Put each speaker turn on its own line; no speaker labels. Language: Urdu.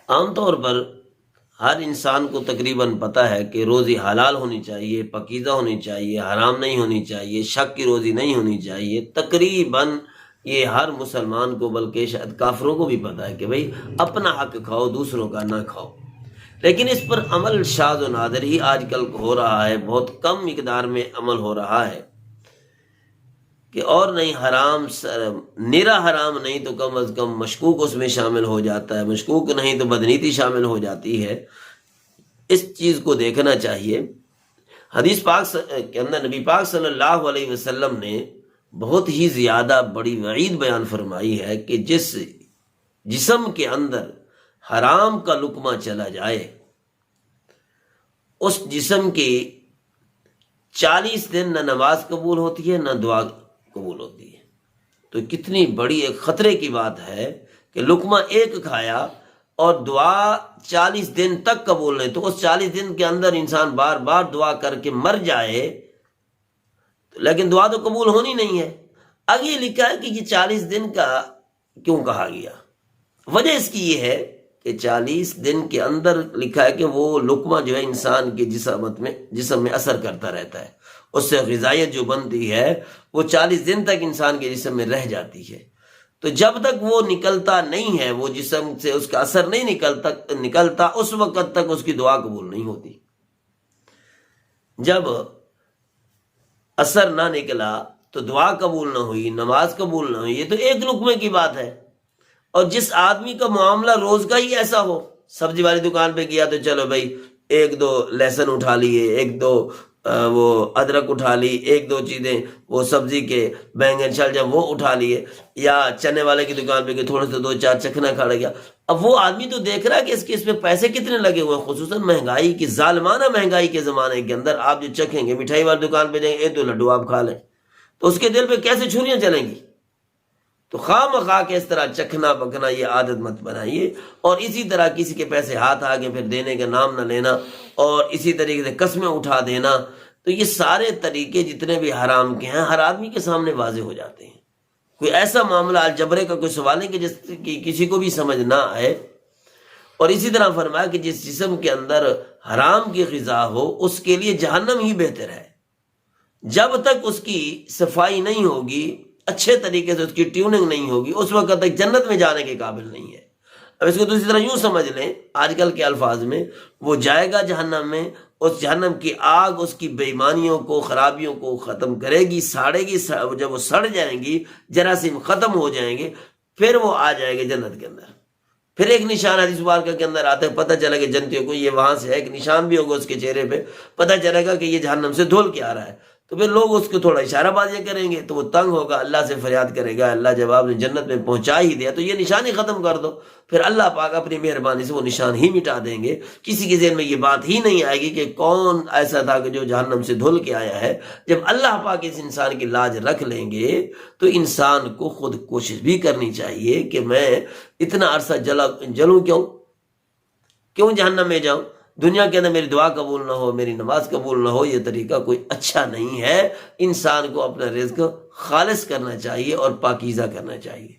عام طور پر ہر انسان کو تقریباً پتہ ہے کہ روزی حلال ہونی چاہیے، پاکیزہ ہونی چاہیے، حرام نہیں ہونی چاہیے، شک کی روزی نہیں ہونی چاہیے۔ تقریباً یہ ہر مسلمان کو، بلکہ شاید کافروں کو بھی پتہ ہے کہ بھئی اپنا حق کھاؤ، دوسروں کا نہ کھاؤ۔ لیکن اس پر عمل شاذ و نادر ہی آج کل ہو رہا ہے، بہت کم مقدار میں عمل ہو رہا ہے کہ اور نہیں حرام، نرا حرام نہیں تو کم از کم مشکوک اس میں شامل ہو جاتا ہے، مشکوک نہیں تو بدنیتی شامل ہو جاتی ہے۔ اس چیز کو دیکھنا چاہیے۔ حدیث پاک کے اندر نبی پاک صلی اللہ علیہ وسلم نے بہت ہی زیادہ بڑی وعید بیان فرمائی ہے کہ جس جسم کے اندر حرام کا لقمہ چلا جائے، اس جسم کی 40 دن نہ نماز قبول ہوتی ہے نہ دعا قبول ہوتی ہے۔ تو کتنی بڑی ایک خطرے کی بات ہے کہ لقمہ ایک کھایا اور دعا 40 دن تک قبول نہیں، تو اس 40 دن کے اندر انسان بار بار دعا کر کے مر جائے لیکن دعا تو قبول ہونی نہیں ہے۔ آگے لکھا ہے کہ یہ 40 دن کا کیوں کہا گیا؟ وجہ اس کی یہ ہے کہ 40 دن کے اندر لکھا ہے کہ وہ لقمہ جو ہے انسان کے جسم میں اثر کرتا رہتا ہے، اس سے غذائیت جو بنتی ہے وہ 40 دن تک انسان کے جسم میں رہ جاتی ہے۔ تو جب تک وہ نکلتا نہیں ہے، وہ جسم سے اس کا اثر نہیں نکلتا، اس وقت تک اس کی دعا قبول نہیں ہوتی۔ جب اثر نہ نکلا تو دعا قبول نہ ہوئی، نماز قبول نہ ہوئی۔ یہ تو ایک لقمے کی بات ہے۔ اور جس آدمی کا معاملہ روز کا ہی ایسا ہو، سبزی والی دکان پہ گیا تو چلو بھائی 1-2 لہسن اٹھا لیے، 1-2 وہ ادرک اٹھا لی، 1-2 چیزیں وہ سبزی کے بینگن چل جب وہ اٹھا لیے، یا چنے والے کی دکان پہ گئے تھوڑے سے 2-4 چکھنا کھا گیا۔ اب وہ آدمی تو دیکھ رہا ہے کہ اس میں پیسے کتنے لگے ہوئے ہیں، خصوصاً مہنگائی کی، ظالمانہ مہنگائی کے زمانے کے اندر آپ جو چکھیں گے، مٹھائی والی دکان پہ جائیں گے 1-2 لڈو آپ کھا لیں تو اس کے دل پہ کیسے چھریاں چلیں گی؟ تو خواہ مخواہ کے اس طرح چکھنا پکنا یہ عادت مت بنائیے، اور اسی طرح کسی کے پیسے ہاتھ آگے پھر دینے کا نام نہ لینا، اور اسی طریقے سے قسمیں اٹھا دینا۔ تو یہ سارے طریقے جتنے بھی حرام کے ہیں ہر آدمی کے سامنے واضح ہو جاتے ہیں۔ کوئی ایسا معاملہ الجبرے کا کوئی سوال نہیں کہ جس کی کسی کو بھی سمجھ نہ آئے۔ اور اسی طرح فرمایا کہ جس جسم کے اندر حرام کی غذا ہو اس کے لیے جہنم ہی بہتر ہے۔ جب تک اس کی صفائی نہیں ہوگی، اچھے طریقے سے اس کی ٹیوننگ نہیں ہوگی، اس وقت تک جنت میں جانے کے قابل نہیں ہے۔ اب اس کو دوسری طرح یوں سمجھ لیں، آج کل کے الفاظ میں، وہ جائے گا جہنم میں، اس جہنم کی آگ اس کی بے ایمانیوں کو، خرابیوں کو ختم کرے گی، ساڑے گی، جب وہ سڑ جائیں گی، جراثیم ختم ہو جائیں گے، پھر وہ آ جائے گے جنت کے اندر۔ پھر ایک نشان حدیث مبارکہ کے اندر آتا ہے، پتہ چلے گا جنتیوں کو یہ وہاں سے ہے، ایک نشان بھی ہوگا اس کے چہرے پہ، پتہ چلے گا کہ یہ جہنم سے دھول کے آ رہا ہے۔ تو پھر لوگ اس کو تھوڑا اشارہ بازیاں کریں گے تو وہ تنگ ہوگا، اللہ سے فریاد کرے گا، اللہ جب آپ نے جنت میں پہنچا ہی دیا تو یہ نشان ہی ختم کر دو۔ پھر اللہ پاک اپنی مہربانی سے وہ نشان ہی مٹا دیں گے۔ کسی کے ذہن میں یہ بات ہی نہیں آئے گی کہ کون ایسا تھا کہ جو جہنم سے دھل کے آیا ہے۔ جب اللہ پاک اس انسان کی لاج رکھ لیں گے تو انسان کو خود کوشش بھی کرنی چاہیے کہ میں اتنا عرصہ جلوں کیوں جہنم میں جاؤں؟ دنیا کے اندر میری دعا قبول نہ ہو، میری نماز قبول نہ ہو، یہ طریقہ کوئی اچھا نہیں ہے۔ انسان کو اپنا رزق خالص کرنا چاہیے اور پاکیزہ کرنا چاہیے۔